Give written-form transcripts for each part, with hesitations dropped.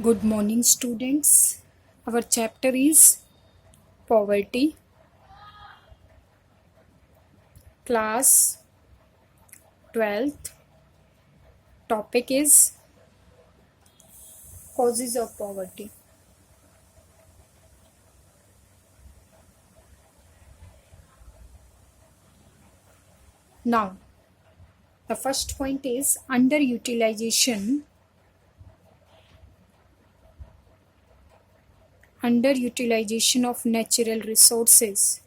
Good morning, students. Our chapter is Poverty, class 12th. Topic is Causes of Poverty. Now, the first point is underutilization of natural resources.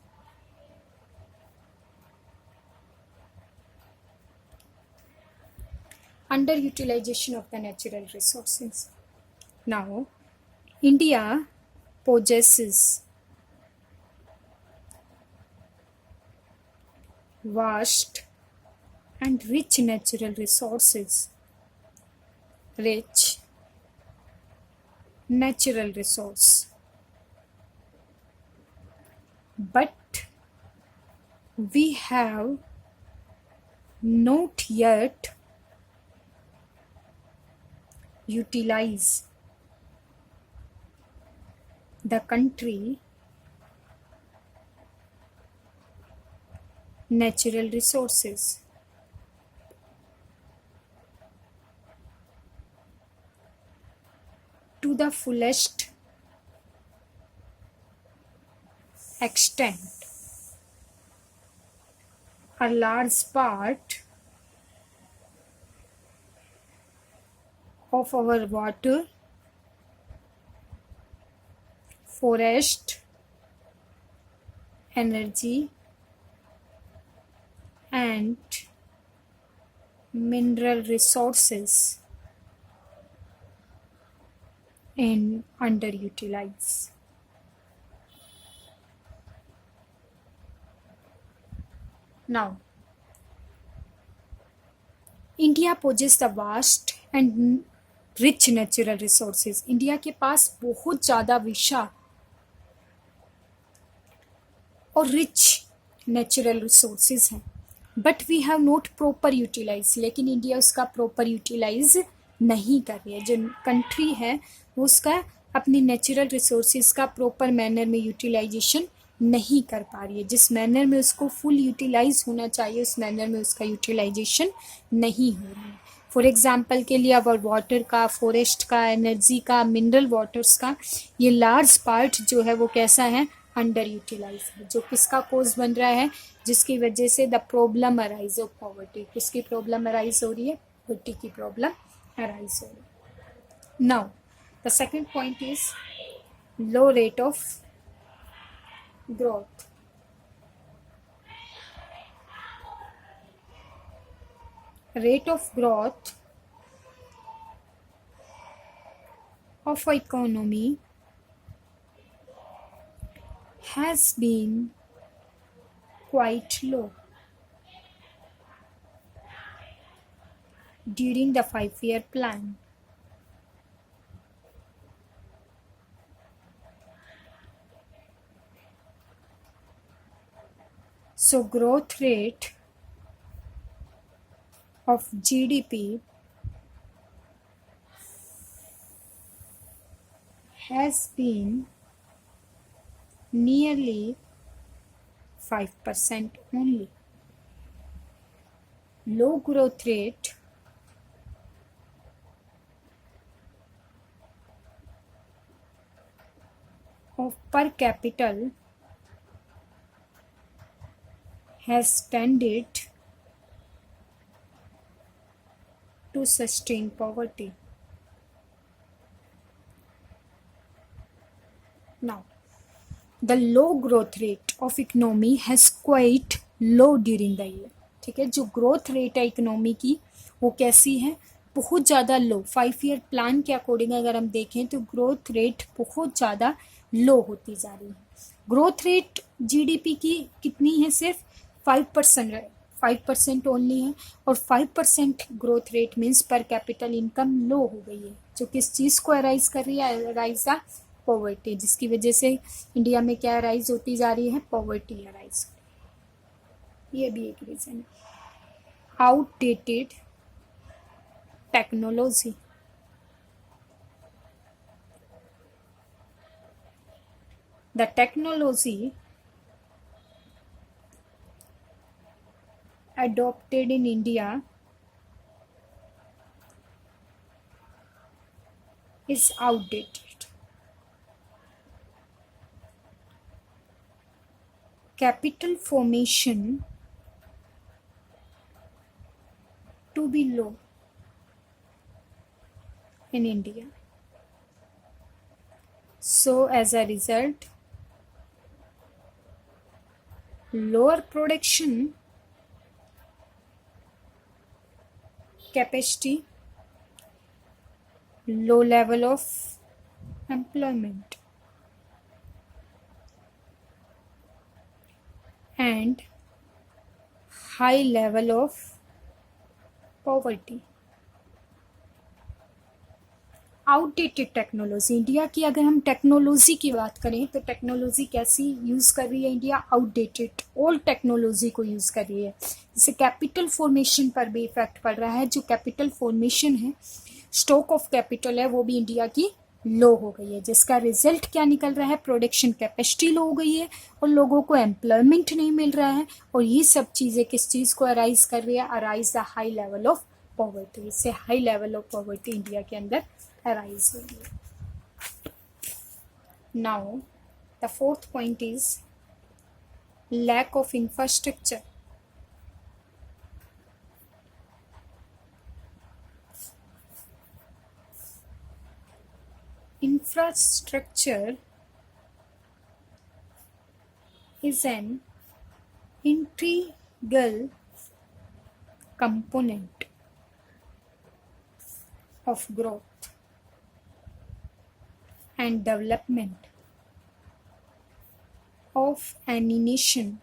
Underutilization of the natural resources. Now, India possesses vast and rich natural resources. Rich natural resource. But we have not yet utilized the country natural resources. To the fullest extent. A large part of our water, forest, energy, and mineral resources and underutilized. Now, India possess the vast and rich natural resources. India के पास बहुत ज़्यादा विशाल और rich natural resources हैं, but we have not proper utilise. लेकिन India उसका proper utilise नहीं कर रही है. जो कंट्री है वो उसका अपनी नेचुरल रिसोर्सेज का प्रॉपर मैनर में यूटिलाइजेशन नहीं कर पा रही है. जिस मैनर में उसको फुल यूटिलाइज होना चाहिए उस मैनर में उसका यूटिलाइजेशन नहीं हो रहा है. फॉर एग्जाम्पल के लिए अवर वाटर का, फॉरेस्ट का, एनर्जी का, मिनरल वाटर्स का ये लार्ज पार्ट जो है वो कैसा है, अंडर यूटिलाइज है. जो किसका कोज बन रहा है, जिसकी वजह से the problem arise of poverty. किसकी प्रॉब्लम अराइज हो रही है, पॉवर्टी की प्रॉब्लम अराइज हो रही है. Now the second point is low rate of growth. Rate of growth of economy has been quite low during the 5-year plan. So growth rate of GDP has been nearly 5% only. Low growth rate of per capita has tended to sustain poverty. Now, the low growth rate of economy has quite low during the year. ठीक है, जो growth rate है economy की वो कैसी है, बहुत ज़्यादा लो. 5-year प्लान के अकॉर्डिंग अगर हम देखें तो ग्रोथ रेट बहुत ज़्यादा लो होती जा रही है. ग्रोथ रेट जीडीपी की कितनी है, सिर्फ 5% है, 5% ओनली है. और 5% ग्रोथ रेट मीन्स पर कैपिटल इनकम लो हो गई है, जो किस चीज़ को अराइज कर रही है, अराइज द पॉवर्टी. जिसकी वजह से इंडिया में क्या अराइज होती जा रही है, पॉवर्टी अराइज. ये भी एक रीज़न है. Outdated technology. The technology adopted in India is outdated. Capital formation to be low in India. So as a result, lower production capacity, low level of employment, and high level of poverty. Outdated technology, India की अगर हम technology की बात करें तो technology कैसी use कर रही है इंडिया? आउटडेटेड ओल्ड टेक्नोलॉजी को यूज़ कर रही है। इससे कैपिटल फॉर्मेशन पर भी इफेक्ट पड़ रहा है। जो कैपिटल फॉर्मेशन है, स्टॉक ऑफ कैपिटल है, वो भी इंडिया की लो हो गई है, जिसका रिजल्ट क्या निकल रहा है? प्रोडक्शन कैपेसिटी लो हो गई है और लोगों को एम्प्लॉयमेंट नहीं मिल रहा है। और ये सब चीज़ें किस चीज़ को अराइज कर रही है? Arise the high level of poverty. इससे high level of poverty India के अंदर arise only. Now, the fourth point is lack of infrastructure. Infrastructure is an integral component of growth and development of any nation,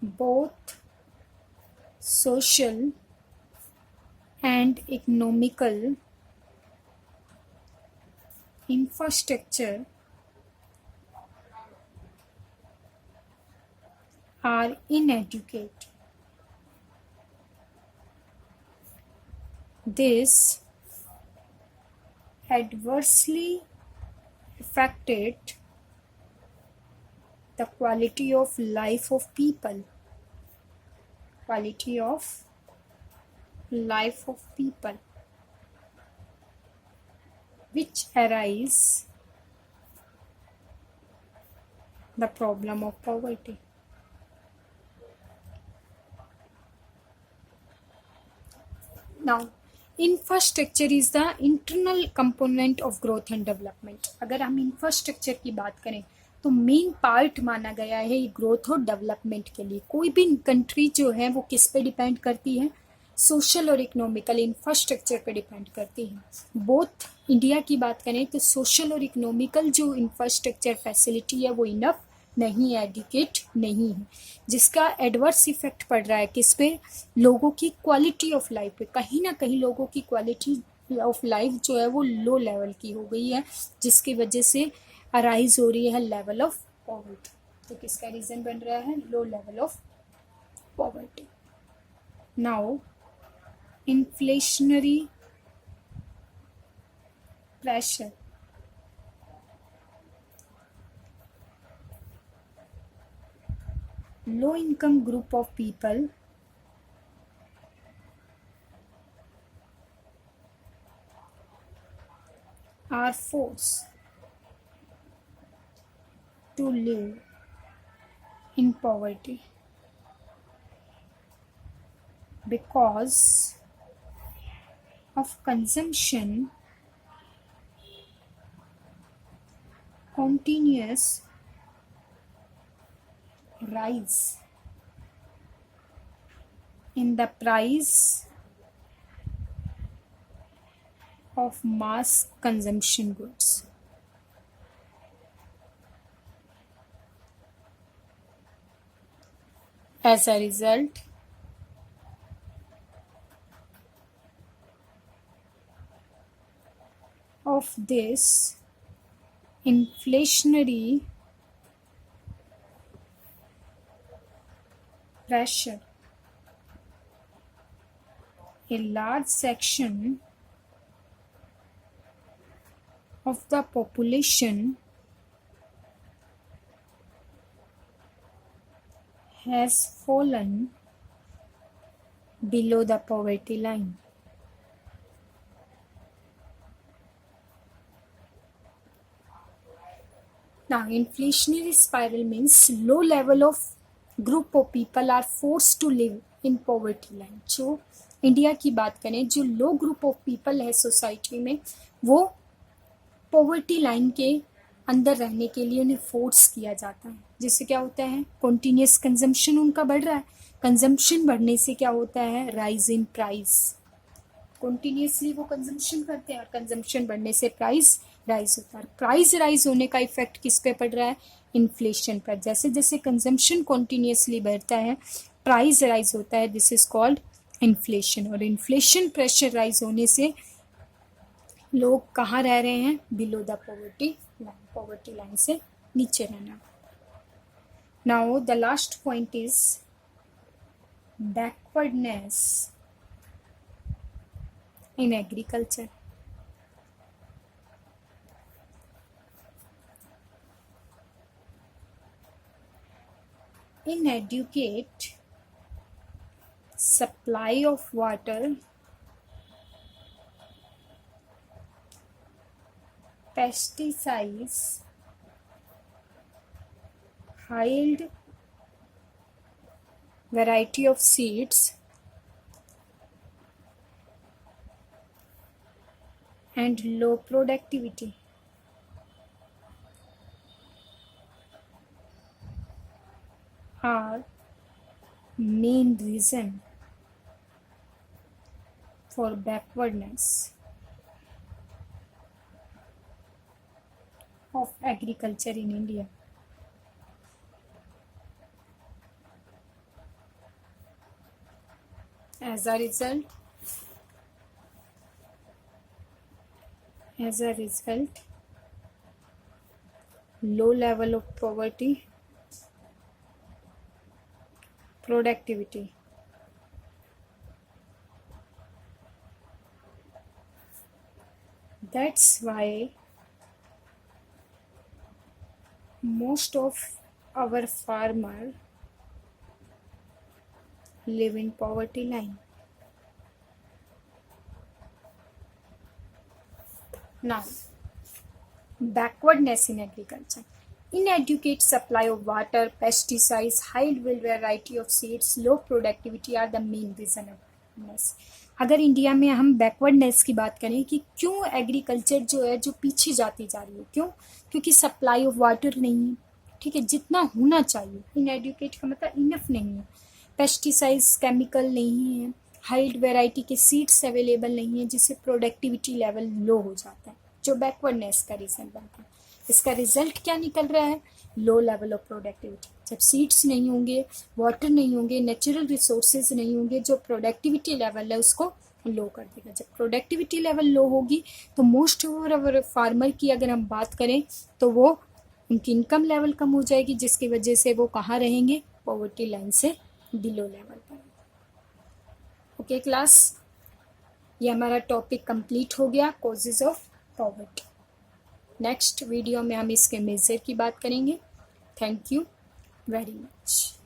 both social and economical infrastructure are inadequate. This adversely affected the quality of life of people. Quality of life of people, which arise the problem of poverty. Now, infrastructure is the internal component of growth and development. अगर हम infrastructure की बात करें तो main part माना गया है growth और डेवलपमेंट के लिए। कोई भी कंट्री जो है वो किस पे डिपेंड करती है? सोशल और इकोनॉमिकल इंफ्रास्ट्रक्चर पे डिपेंड करती है। बोथ इंडिया की बात करें तो सोशल और इकोनॉमिकल जो इंफ्रास्ट्रक्चर फैसिलिटी है वो इनफ नहीं है, एडिकेट नहीं है, जिसका एडवर्स इफेक्ट पड़ रहा है किस पे? लोगों की क्वालिटी ऑफ लाइफ पे। कहीं ना कहीं लोगों की क्वालिटी ऑफ लाइफ जो है वो लो लेवल की हो गई है, जिसकी वजह से अराइज हो रही है लेवल ऑफ पॉवर्टी। तो किसका रीज़न बन रहा है? Low level of poverty. Now, inflationary pressure, low income group of people are forced to live in poverty because of consumption continuous rise in the price of mass consumption goods. As a result, of this inflationary pressure, a large section of the population has fallen below the poverty line. Now, inflationary spiral means low level of group of people are forced to live in poverty line. जो India की बात करें, जो लो group of people है society में, वो poverty line के अंदर रहने के लिए उन्हें फोर्स किया जाता है, जिससे क्या होता है, कॉन्टीन्यूस कंजम्पशन उनका बढ़ रहा है. कंजम्पशन बढ़ने से क्या होता है, राइज इन प्राइस. कॉन्टीन्यूसली वो कंजम्पशन करते हैं और कंजम्पशन बढ़ने से प्राइस राइज होता है. प्राइस राइज होने का इफेक्ट किस पे पड़ रहा है, इन्फ्लेशन पर. जैसे जैसे कंजम्पशन कॉन्टीन्यूसली बढ़ता है, प्राइस राइज होता है, दिस इज कॉल्ड इन्फ्लेशन. और इन्फ्लेशन प्रेशर राइज होने से लोग कहाँ रह रहे हैं, below the poverty line. Poverty line से नीचे रहना. Now the last point is backwardness in agriculture. Inadequate supply of water, pesticides, high variety of seeds, and low productivity are main reason for backwardness of agriculture in India. As a result, low level of poverty, productivity. That's why most of our farmers live in poverty line. Now, backwardness in agriculture. Inadequate supply of water, pesticides, high variety of seeds, low productivity are the main reason of backwardness. अगर India में हम backwardness की बात करें कि क्यों agriculture जो है जो पीछे जाती जा रही है, क्यों, क्योंकि सप्लाई ऑफ वाटर नहीं है, ठीक है, जितना होना चाहिए. इनएडुकेट का मतलब इनफ नहीं है. पेस्टिसाइड्स, केमिकल नहीं है. हाइड वेराइटी के सीड्स अवेलेबल नहीं है, जिससे प्रोडक्टिविटी लेवल लो हो जाता है, जो बैकवर्डनेस का रीज़न बनता है. इसका रिजल्ट क्या निकल रहा है, लो लेवल ऑफ प्रोडक्टिविटी. जब सीड्स नहीं होंगे, वाटर नहीं होंगे, नेचुरल रिसोर्सेज नहीं होंगे, जो प्रोडक्टिविटी लेवल है उसको लो कर देगा. जब प्रोडक्टिविटी लेवल लो होगी तो मोस्ट ओवर फार्मर की अगर हम बात करें तो वो उनकी इनकम लेवल कम हो जाएगी, जिसकी वजह से वो कहाँ रहेंगे, पॉवर्टी लाइन से बिलो लेवल पर. ओके क्लास, ये हमारा टॉपिक कंप्लीट हो गया, causes of poverty. Next video में हम इसके मेजर की बात करेंगे. Thank you very much.